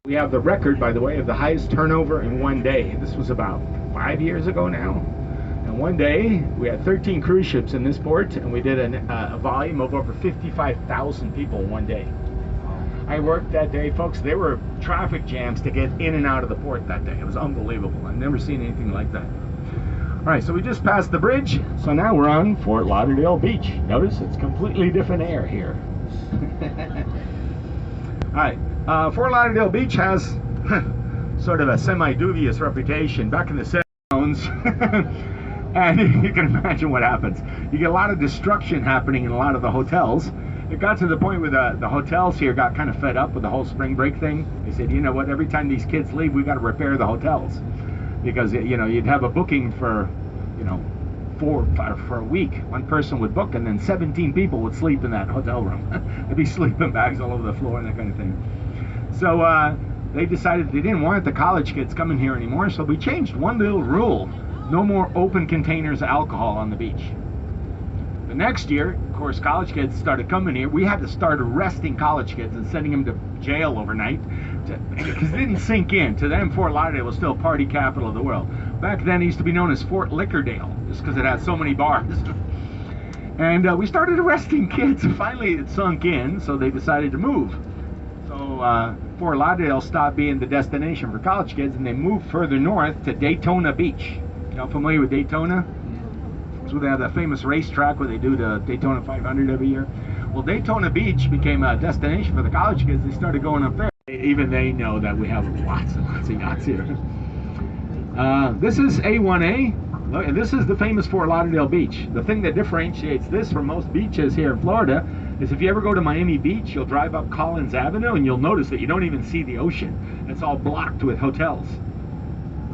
We have the record, by the way, of the highest turnover in one day. This was about 5 years ago now. And one day, we had 13 cruise ships in this port, and we did a volume of over 55,000 people in one day. I worked that day, folks. There were traffic jams to get in and out of the port that day. It was unbelievable. I've never seen anything like that. All right, so we just passed the bridge. So now we're on Fort Lauderdale Beach. Notice it's completely different air here. All right, Fort Lauderdale Beach has sort of a semi-dubious reputation. Back in the 70s, and you can imagine what happens. You get a lot of destruction happening in a lot of the hotels. It got to the point where the hotels here got kind of fed up with the whole spring break thing. They said, you know what, every time these kids leave, we got to repair the hotels. Because, you know, you'd have a booking for, you know, for a week. One person would book, and then 17 people would sleep in that hotel room. There'd be sleeping bags all over the floor and that kind of thing. So they decided they didn't want the college kids coming here anymore, so we changed one little rule. No more open containers of alcohol on the beach. The next year, of course, college kids started coming here. We had to start arresting college kids and sending them to jail overnight because it didn't sink in. To them, Fort Lauderdale was still party capital of the world. Back then, it used to be known as Fort Liquordale, just because it had so many bars. And we started arresting kids, and finally it sunk in, so they decided to move. So Fort Lauderdale stopped being the destination for college kids, and they moved further north to Daytona Beach. Y'all familiar with Daytona? So they have that famous racetrack where they do the Daytona 500 every year. Well, Daytona Beach became a destination for the college kids. They started going up there. Even they know that we have lots and lots of yachts here. This is A1A. Look, and this is the famous Fort Lauderdale Beach. The thing that differentiates this from most beaches here in Florida is if you ever go to Miami Beach, you'll drive up Collins Avenue and you'll notice that you don't even see the ocean. It's all blocked with hotels.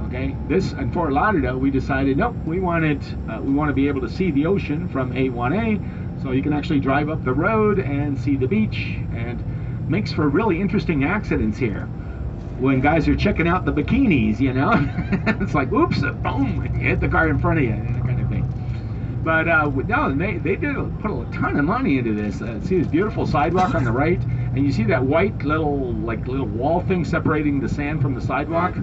Okay, this in Fort Lauderdale, we decided, nope, we want to be able to see the ocean from A1A, so you can actually drive up the road and see the beach, and makes for really interesting accidents here. When guys are checking out the bikinis, you know, it's like, oops, boom, you hit the car in front of you, that kind of thing. But no, they did put a ton of money into this. See this beautiful sidewalk on the right, and you see that white little wall thing separating the sand from the sidewalk.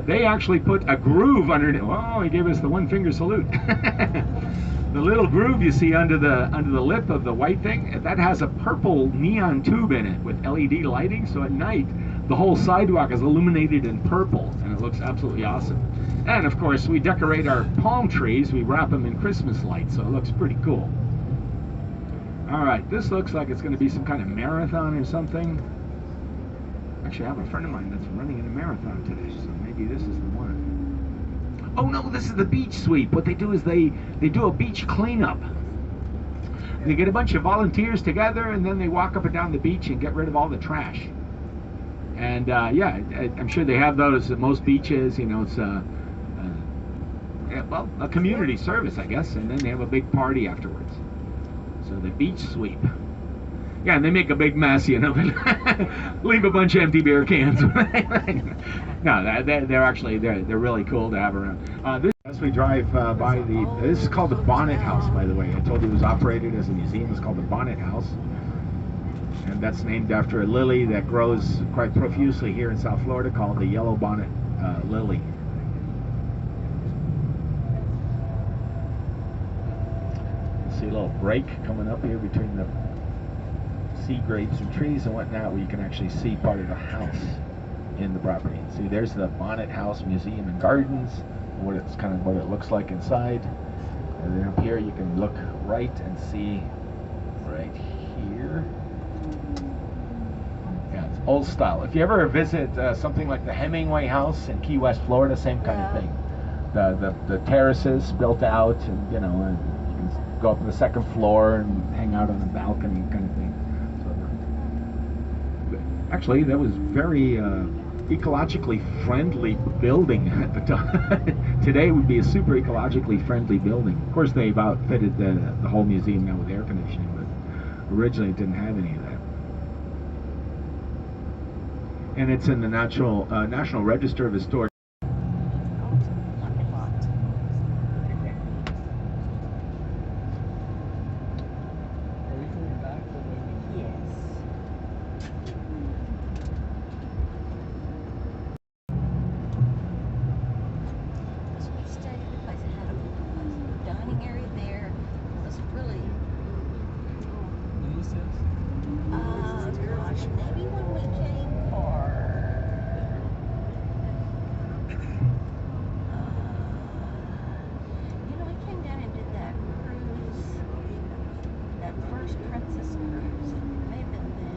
They actually put a groove underneath. Oh, he gave us the one finger salute. The little groove you see under the lip of the white thing, that has a purple neon tube in it with LED lighting. So at night, the whole sidewalk is illuminated in purple, and it looks absolutely awesome. And of course, we decorate our palm trees. We wrap them in Christmas lights, so it looks pretty cool. All right, this looks like it's going to be some kind of marathon or something. Actually, I have a friend of mine that's running in a marathon today, so maybe this is the one. Oh no, this is the beach sweep. What they do is they do a beach cleanup. They get a bunch of volunteers together, and then they walk up and down the beach and get rid of all the trash. And yeah, I'm sure they have those at most beaches. You know, it's well, a community service, I guess, and then they have a big party afterwards. So the beach sweep. Yeah, and they make a big mess, you know, leave a bunch of empty beer cans. No, they're really cool to have around. As we drive by this is called the Bonnet House, by the way. I told you it was operated as a museum. It's called the Bonnet House. And that's named after a lily that grows quite profusely here in South Florida called the yellow bonnet lily. You see a little break coming up here between the sea grapes and trees and whatnot, where you can actually see part of the house in the property. See, there's the Bonnet House Museum and Gardens, what it looks like inside. And then up here you can look right and see right here. Yeah, it's old style. If you ever visit something like the Hemingway House in Key West, Florida, same kind of thing. The terraces built out, and you know, and you can go up to the second floor and hang out on the balcony kind of thing. Actually, that was very ecologically friendly building at the time. Today would be a super ecologically friendly building. Of course, they've outfitted the whole museum now with air conditioning, but originally it didn't have any of that. And it's in the National Register of Historic. Gosh, maybe when we came for, I came down and did that cruise, that first Princess cruise. It may have been then.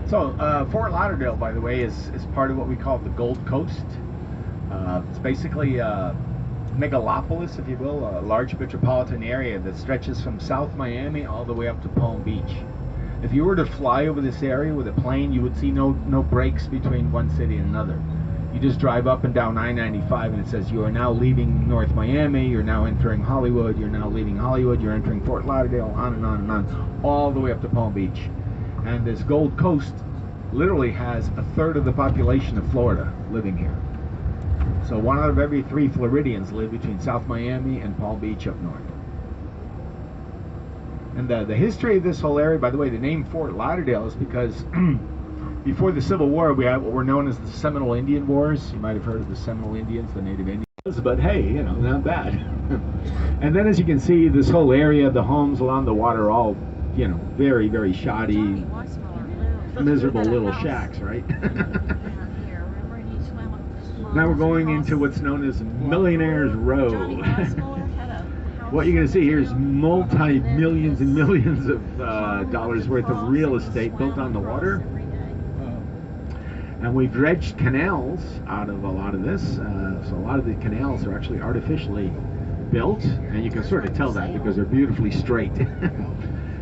So Fort Lauderdale, by the way, is part of what we call the Gold Coast. It's basically a megalopolis, if you will, a large metropolitan area that stretches from South Miami all the way up to Palm Beach. If you were to fly over this area with a plane, you would see no breaks between one city and another. You just drive up and down I-95 and it says you are now leaving North Miami, you're now entering Hollywood, you're now leaving Hollywood, you're entering Fort Lauderdale, on and on and on, all the way up to Palm Beach. And this Gold Coast literally has a third of the population of Florida living here. So 1 out of every 3 Floridians live between South Miami and Palm Beach up north. And the history of this whole area, by the way, the name Fort Lauderdale is because before the Civil War, we had what were known as the Seminole Indian Wars. You might have heard of the Seminole Indians, the Native Indians, but hey, not bad. And then as you can see, this whole area, the homes along the water, all, very, very shoddy, miserable little shacks, right? Now we're going into what's known as Millionaire's Row. What you're going to see here is multi-millions and millions of dollars worth of real estate built on the water. And we've dredged canals out of a lot of this. So a lot of the canals are actually artificially built, and you can sort of tell that because they're beautifully straight.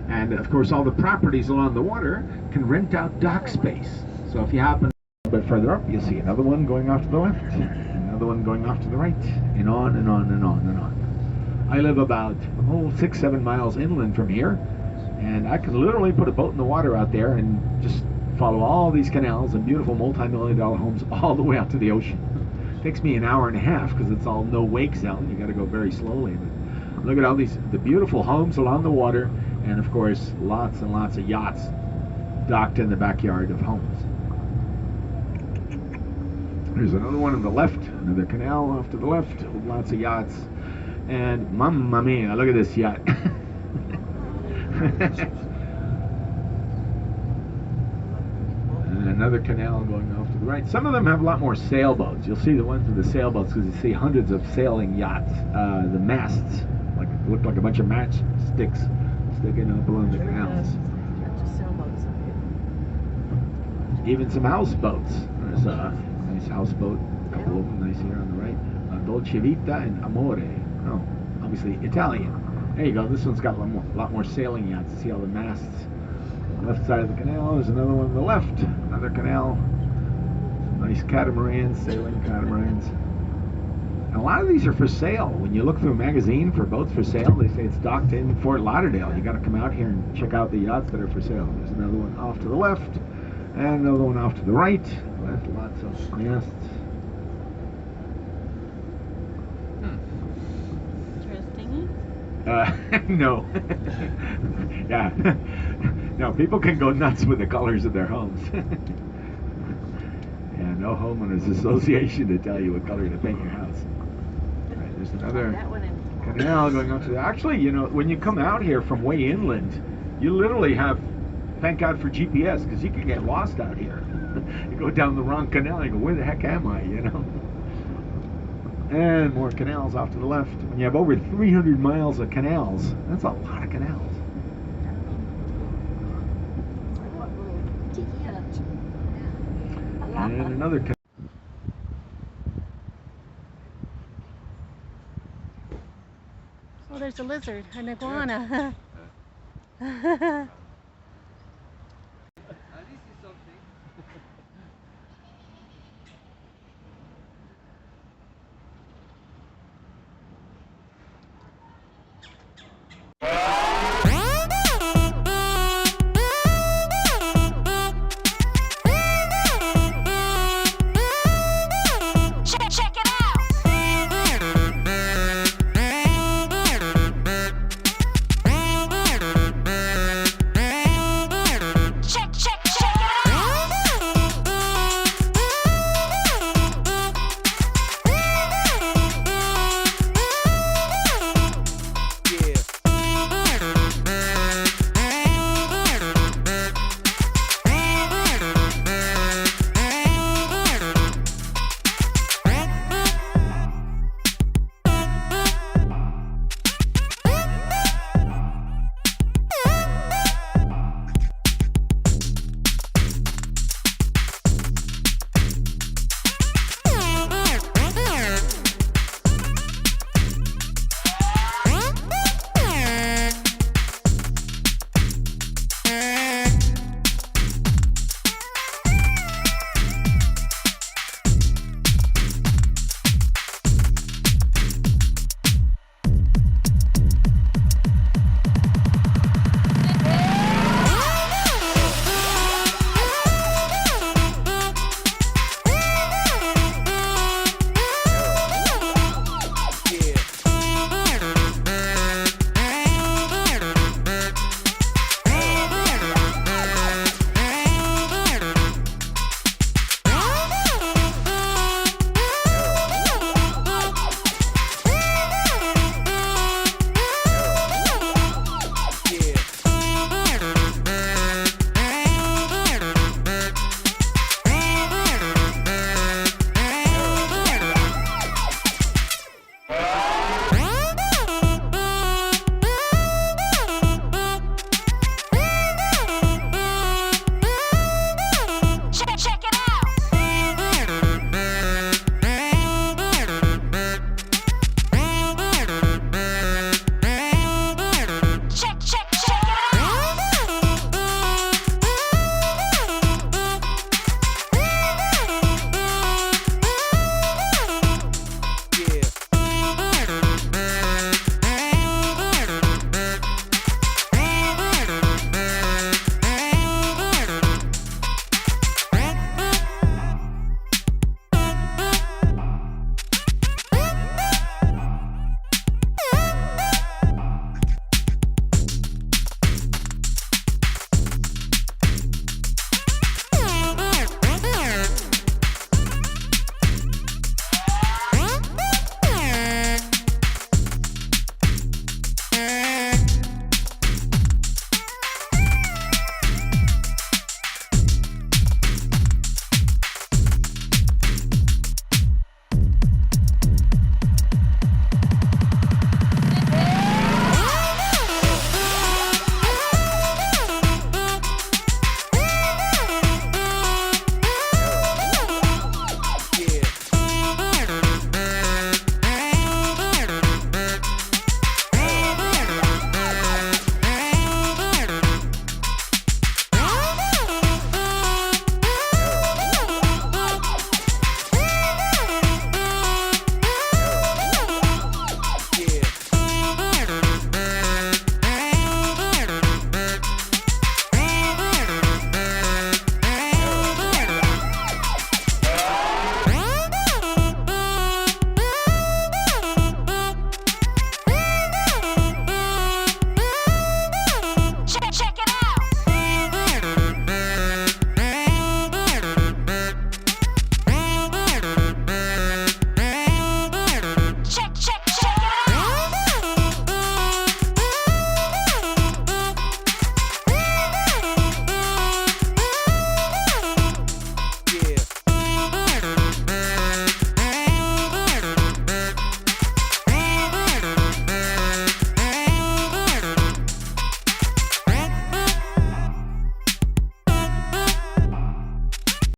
And of course all the properties along the water can rent out dock space. So if you happen a bit further up, you'll see another one going off to the left, another one going off to the right, and on and on and on and on. I live about 6-7 miles inland from here, and I can literally put a boat in the water out there and just follow all these canals and beautiful multi-million-dollar homes all the way out to the ocean. It takes me an hour and a half because it's all no wake zone. You got to go very slowly. But look at all the beautiful homes along the water, and of course lots and lots of yachts docked in the backyard of homes. There's another one on the left, another canal off to the left with lots of yachts. And mamma mia, look at this yacht. And another canal going off to the right. Some of them have a lot more sailboats. You'll see the ones with the sailboats because you see hundreds of sailing yachts. The masts look like a bunch of matchsticks sticking up along the canals. Even some houseboats. There's a nice houseboat, a couple of them nice here on the right. Dolce Vita and Amore. Oh, obviously Italian. There you go. This one's got a lot more sailing yachts. See all the masts. On the left side of the canal. There's another one on the left. Another canal. Some nice catamarans, sailing catamarans. And a lot of these are for sale. When you look through a magazine for boats for sale, they say it's docked in Fort Lauderdale. You got to come out here and check out the yachts that are for sale. There's another one off to the left, and another one off to the right. With lots of masts. No. Yeah. No, people can go nuts with the colors of their homes. Yeah, no homeowners association to tell you what color to paint your house. All right, there's another canal going up to the... Actually, when you come out here from way inland, you literally have... Thank God for GPS, because you can get lost out here. You go down the wrong canal and you go, where the heck am I, And more canals off to the left. When you have over 300 miles of canals, that's a lot of canals. And another canal. Oh, there's a lizard, an iguana.